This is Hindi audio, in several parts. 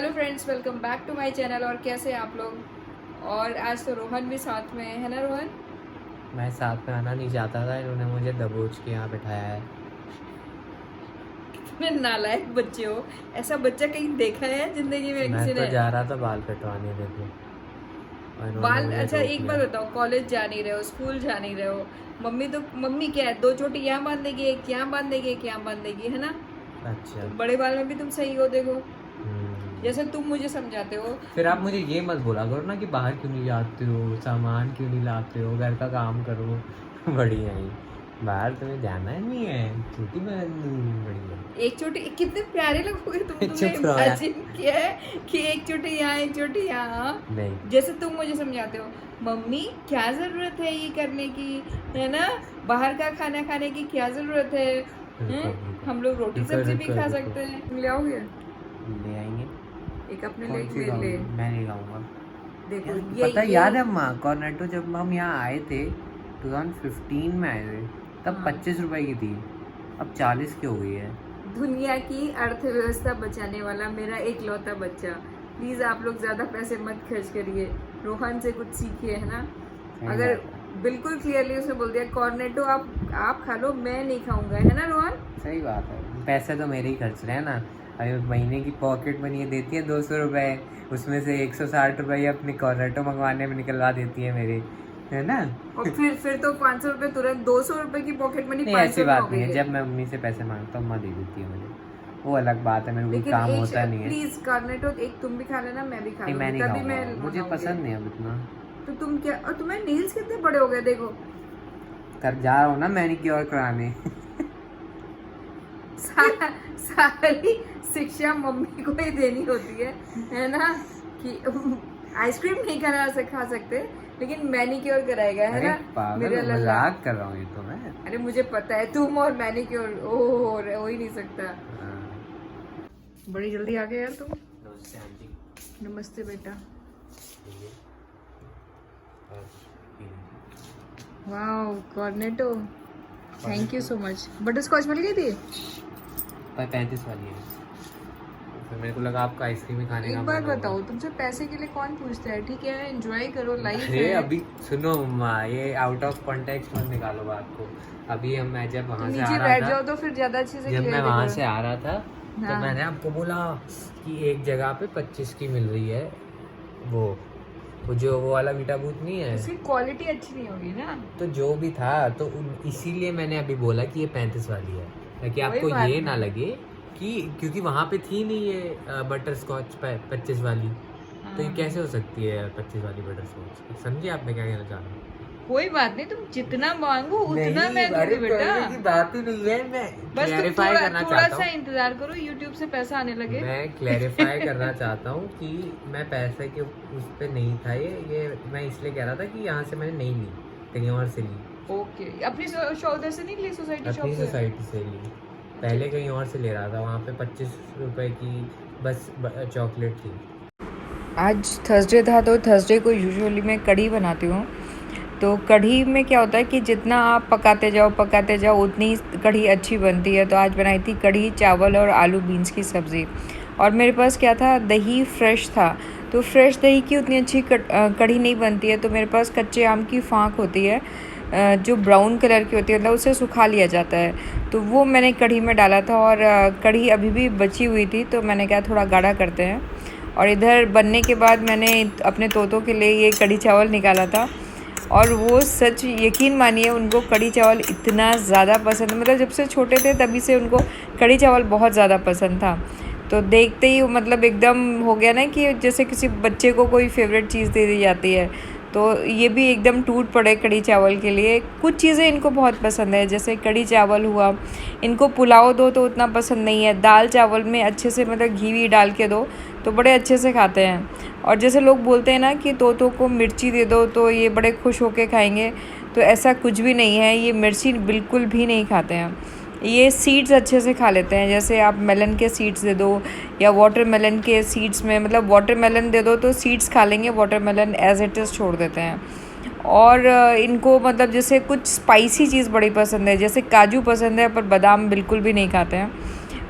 Hello friends, welcome back to my channel. और कैसे हैं आप लोग? और आज तो रोहन भी साथ में है ना रोहन? मैं साथ में आना नहीं चाहता था, इन्होंने मुझे दबोच के यहाँ बिठाया है। कितने नालायक बच्चे हो। ऐसा बच्चा कहीं देखा है जिंदगी में मैं किसी तो ने? जा रहा था बाल कटवाने देखो, और इन्होंने बाल मुझे अच्छा, रोक एक लिया। बात बताओ, कॉलेज जा नहीं रहे हो, स्कूल जा नहीं रहे हो? मम्मी क्या है, दो चोटी यहाँ बांध देगी, एक यहाँ बांध देगी, एक यहाँ बांध देगी, है ना? अच्छा। तो बड़े बाल में भी तुम सही हो, देखो हम्म। जैसे तुम मुझे समझाते हो। फिर आप मुझे ये मत बोला करो ना कि बाहर क्यों नहीं जाते हो, सामान क्यों नहीं लाते हो, घर का काम करो। बढ़िया ही, बाहर तुम्हें जाना ही नहीं है, छुट्टी में बढ़िया। एक चोटी कितने प्यारे लगोगे तुमने चुप रहो यार। इमेजिन किया है कि एक चोटी यहाँ एक चोटी यहाँ? नहीं। जैसे तुम मुझे समझाते हो, मम्मी क्या जरूरत है ये करने की, है ना? बाहर का खाना खाने की क्या जरूरत है? रुको हैं? रुको हम लोग रोटी रुको सब्जी भी रुको खा रुको। सकते हैं। तुम ले आओगे? ले आएंगे। एक अपने कौन सी ले ले। खाओगी? मैं नहीं खाऊंगा। देखो पता है, ये याद है अम्मा कॉर्नेटो जब हम यहाँ आए थे 2015 में आए थे, तब हाँ। 25 रुपए की थी, अब 40 की हो गई है। दुनिया की अर्थव्यवस्था बचाने वाला मेरा एक लौता बच्चा। प्लीज आप लोग ज्यादा पैसे मत खर्च करिए, रोहन से कुछ सीखिए, है ना? सही अगर बात है। बिल्कुल क्लियरली उसने बोल दिया कॉर्नेटो आप खा लो, मैं नहीं खाऊंगा, है ना रोहन? सही बात है, पैसे तो मेरे ही खर्च रहे हैं ना। अभी महीने की पॉकेट मनी देती है 200 रुपये, उसमें से 160 रुपये अपने कॉर्नेटो मंगवाने में निकलवा देती है मेरे, है ना? और फिर तो 500 रुपये तुरंत, 200 रुपये की पॉकेट मनी नहीं, 500 ऐसी में हो बात गई नहीं है, है। जब मैं मम्मी से पैसे मांगता हूँ अम्मा दे देती है मुझे, वो अलग बात है, मेरे को लेकिन काम एक होता नहीं है। प्लीज कॉर्नेटो एक तुम भी खा लेना, मैं भी खा नहीं, मैं लूंगी, नहीं तभी मैं खाऊंगा, मुझे मंगाऊंगी। पसंद नहीं अब इतना। तो तुम क्या, और तुम्हारे नेल्स कितने बड़े हो गए, देखो। कर जा रहा हूँ ना मैनिक्योर कराने। सारी शिक्षा मम्मी को ही देनी होती है ना? कि आइसक्रीम नहीं खा सकते, लेकिन मैनिक्योर कराएगा, है ना? पागल, मेरा लल्ला। मजाक कर रहा हूँ ये तो मैं। अरे मुझे पता है, तुम और मैनिक्योर ओह हो ही नहीं सकता। हाँ। बड़ी जल्दी आ गए यार तुम। नमस्ते आंटी। नमस्ते बेटा। Wow Cornetto, thank you so much. Butterscotch मिल गई थी? 35 वाली है। फिर मेरे को लगा आपका आइसक्रीम ही खाने का एक मन बात होगा। बताओ, तुमसे पैसे के लिए कौन पूछता है? ठीक है, एंजॉय करो, लाइफ अरे है। अभी सुनो मम्मा, ये आउट ऑफ कॉन्टेक्स्ट मत निकालो बात को। अभी मैं जब तो वहाँ से आ नीचे रहा बैठ था, जाओ तो फिर ज्यादा अच्छे से जब क्लियर मैं वहाँ दिखेगा। से आ रहा था तो हाँ। मैंने आपको बोला कि एक जगह पे 25 की मिल रही है, वो जो वो वाला वीटा बूथ नहीं है, इसकी क्वालिटी अच्छी नहीं होगी ना? तो जो भी था तो इसीलिए मैंने अभी बोला कि ये 35 वाली है, ताकि आपको बात ये ना नहीं। लगे कि क्योंकि वहाँ पे थी नहीं ये बटर स्कॉच 25 वाली, तो ये हाँ। कैसे हो सकती है 25 वाली बटर स्कॉच? समझे आप मैं क्या कहना चाह रहा हूँ? कोई बात नहीं, तुम जितना मांगो उतना नहीं, मैं अरे दूंगी बेटा। कहने की बात ही नहीं है, मैं बस तुम क्लैरिफाई करना थोड़ा चाहता सा हूँ। इंतजार करो, यूट्यूब से पैसा आने लगे। मैं क्लैरिफाई करना चाहता हूँ कि मैं पैसे के उस पे नहीं था, ये मैं इसलिए कह रहा था कि यहाँ से मैंने नहीं ली, कहीं और से ली। ओके, अपनी शॉप से नहीं ली, सोसाइटी शॉप अपनी से? सोसाइटी से ली, पहले कहीं और से ले रहा था, वहाँ पे 25 रुपए की बस चॉकलेट थी। आज थर्सडे था, तो थर्सडे को यूजुअली मैं कढ़ी बनाती हूँ। तो कढ़ी में क्या होता है कि जितना आप पकाते जाओ उतनी ही कढ़ी अच्छी बनती है। तो आज बनाई थी कढ़ी चावल और आलू बीन्स की सब्ज़ी। और मेरे पास क्या था, दही फ्रेश था। तो फ्रेश दही की उतनी अच्छी कढ़ी नहीं बनती है, तो मेरे पास कच्चे आम की फाँक होती है, जो ब्राउन कलर की होती है, मतलब उसे सुखा लिया जाता है। तो वो मैंने कढ़ी में डाला था, और कढ़ी अभी भी बची हुई थी, तो मैंने कहा थोड़ा गाढ़ा करते हैं। और इधर बनने के बाद मैंने अपने तोतों के लिए ये कढ़ी चावल निकाला था, और वो सच यकीन मानिए उनको कढ़ी चावल इतना ज़्यादा पसंद, मतलब जब से छोटे थे तभी से उनको कढ़ी चावल बहुत ज़्यादा पसंद था। तो देखते ही मतलब एकदम हो गया ना कि जैसे किसी बच्चे को कोई फेवरेट चीज़ दे दी जाती है, तो ये भी एकदम टूट पड़े कढ़ी चावल के लिए। कुछ चीज़ें इनको बहुत पसंद है, जैसे कढ़ी चावल हुआ, इनको पुलाव दो तो उतना पसंद नहीं है, दाल चावल में अच्छे से मतलब घी वी डाल के दो तो बड़े अच्छे से खाते हैं। और जैसे लोग बोलते हैं ना कि तोतों को मिर्ची दे दो तो ये बड़े खुश होके खाएंगे, तो ऐसा कुछ भी नहीं है, ये मिर्ची बिल्कुल भी नहीं खाते हैं। ये सीड्स अच्छे से खा लेते हैं, जैसे आप मेलन के सीड्स दे दो या वाटरमेलन के सीड्स में, मतलब वाटरमेलन दे दो तो सीड्स खा लेंगे, वाटरमेलन एज इट इज़ छोड़ देते हैं। और इनको मतलब जैसे कुछ स्पाइसी चीज़ बड़ी पसंद है, जैसे काजू पसंद है पर बादाम बिल्कुल भी नहीं खाते हैं।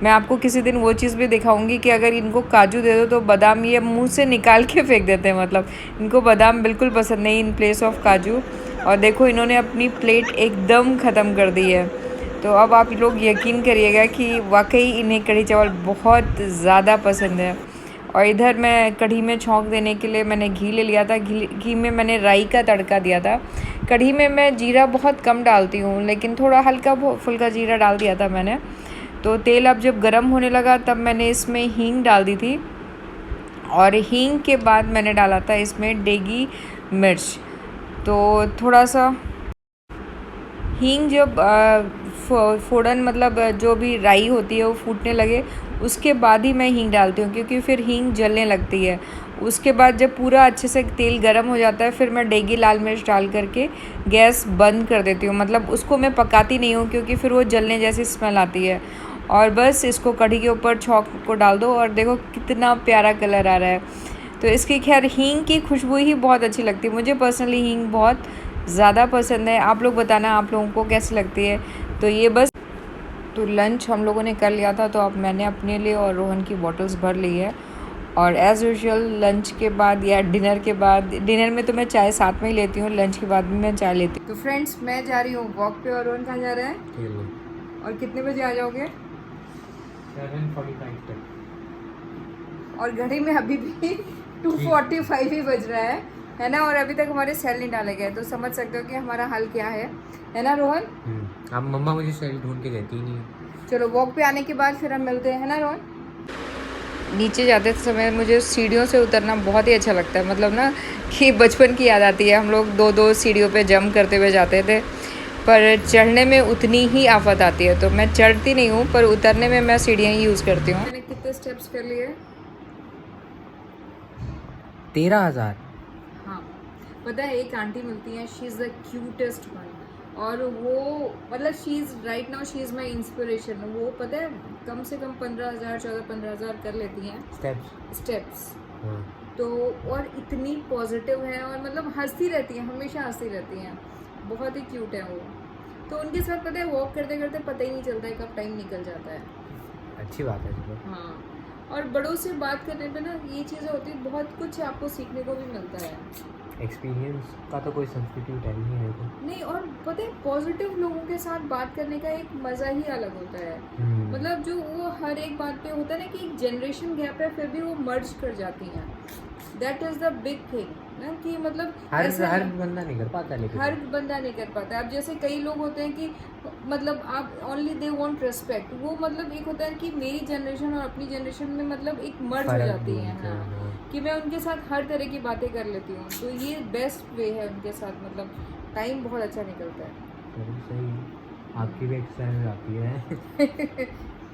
मैं आपको किसी दिन वो चीज़ भी दिखाऊंगी कि अगर इनको काजू दे दो तो बादाम ये मुंह से निकाल के फेंक देते हैं, मतलब इनको बादाम बिल्कुल पसंद नहीं इन प्लेस ऑफ काजू। और देखो इन्होंने अपनी प्लेट एकदम ख़त्म कर दी है। तो अब आप लोग यकीन करिएगा कि वाकई इन्हें कढ़ी चावल बहुत ज़्यादा पसंद है। और इधर मैं कढ़ी में छौंक देने के लिए मैंने घी ले लिया था। घी में मैंने राई का तड़का दिया था। कढ़ी में मैं जीरा बहुत कम डालती हूँ, लेकिन थोड़ा हल्का फुल्का जीरा डाल दिया था मैंने। तो तेल अब जब गर्म होने लगा तब मैंने इसमें हींग डाल दी थी, और हींग के बाद मैंने डाला था इसमें डेगी मिर्च। तो थोड़ा सा हींग जब फ़ोड़न मतलब जो भी राई होती है वो फूटने लगे उसके बाद ही मैं हींग डालती हूँ, क्योंकि फिर हींग जलने लगती है। उसके बाद जब पूरा अच्छे से तेल गर्म हो जाता है फिर मैं डेगी लाल मिर्च डाल करके गैस बंद कर देती हूँ। मतलब उसको मैं पकाती नहीं हूँ क्योंकि फिर वो जलने जैसी स्मेल आती है। और बस इसको कढ़ी के ऊपर छौंक को डाल दो और देखो कितना प्यारा कलर आ रहा है। तो इसकी खैर हींग की खुशबू ही बहुत अच्छी लगती है। मुझे पर्सनली हींग बहुत ज़्यादा पसंद है। आप लोग बताना आप लोगों को कैसी लगती है। तो ये बस, तो लंच हम लोगों ने कर लिया था, तो अब मैंने अपने लिए और रोहन की बॉटल्स भर ली है। और एज़ यूजुअल लंच के बाद या डिनर के बाद, डिनर में तो मैं चाय साथ में ही लेती हूँ, लंच के बाद भी मैं चाय लेती हूँ। तो फ्रेंड्स मैं जा रही हूँ वॉक पे, और रोहन कहाँ जा रहा है? और कितने बजे आ जाओगे? 7:45 तक। और घड़ी में अभी भी 2:45 ही बज रहा है ना। और अभी तक हमारे सेल नहीं डाले गए, तो समझ सकते हो कि हमारा हाल क्या है ना रोहन? अब मम्मा मुझे सेल ढूंढ के देती ही नहीं है। चलो वॉक पे आने के बाद फिर हम मिलते हैं ना रोहन। नीचे जाते समय मुझे सीढ़ियों से उतरना बहुत ही अच्छा लगता है। मतलब ना कि बचपन की याद आती है। हम लोग 2-2 सीढ़ियों पे जंप करते हुए जाते थे, पर चढ़ने में उतनी ही आफत आती है। तो मैं चढ़ती नहीं हूँ, पर उतरने में मैं सीढ़ियाँ ही यूज़ करती हूँ। मैंने कितने स्टेप्स कर लिए? 13,000। हाँ, पता है एक आंटी मिलती हैं, she is the cutest one. और वो मतलब she is right now she is my inspiration. वो पता है कम से कम 15,000 14-15,000 कर लेती हैं स्टेप्स। तो और इतनी पॉजिटिव है, और मतलब हंसती रहती हैं, हमेशा हंसती रहती हैं। बहुत ही क्यूट है वो। तो उनके साथ पता है वॉक करते करते पता ही नहीं चलता है कब टाइम निकल जाता है। अच्छी बात है चलो। हाँ, और बड़ों से बात करने पे ना ये चीज़ें होती है, बहुत कुछ आपको सीखने को भी मिलता है। एक्सपीरियंस का तो कोई सब्स्टिट्यूट है नहीं है तो। नहीं, और पता है पॉजिटिव लोगों के साथ बात करने का एक मज़ा ही अलग होता है। मतलब जो वो हर एक बात पे होता है ना कि एक जनरेशन गैप है, फिर भी वो मर्ज कर जाती हैं। That is the big thing ना, कि मतलब हर बंदा नहीं कर पाता, लेकिन हर बंदा नहीं कर पाता। अब जैसे कई लोग होते हैं कि मतलब आप ओनली दे वांट रिस्पेक्ट, वो मतलब एक होता है कि मेरी जनरेशन और अपनी जनरेशन में मतलब एक मर्ज हो जाती है। हाँ, कि मैं उनके साथ हर तरह की बातें कर लेती हूँ। तो ये बेस्ट वे है उनके साथ, मतलब टाइम बहुत अच्छा निकलता है। सही, आपकी भी एक्सरसाइज आती है।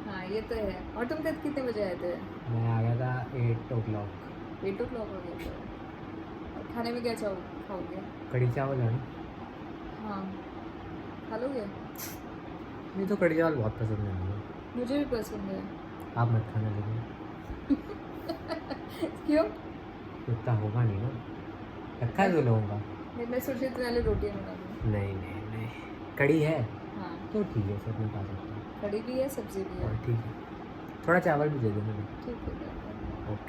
हाँ ये तो है। और तुम कितने बजे आए थे? मैं आ गया था 8 o'clock। 8 o'clock हो गया था। और खाने में क्या खाओगे? कढ़ी चावल है ना? हाँ, खा लोगे? मुझे तो कढ़ी चावल बहुत पसंद है। मुझे भी पसंद है। आप मत खाना लेकिन। क्यों? इतना होगा नहीं ना, रखा है 2 लोगों का। नहीं, मैं सोच रही थी पहले रोटियाँ बना दूँ। नहीं, कढ़ी है हाँ, तो ठीक है, सब मैं खा सकता हूँ। कढ़ी भी है, सब्जी भी है। और ठीक है, थोड़ा चावल भी दे दो मुझे। ठीक है। ओके।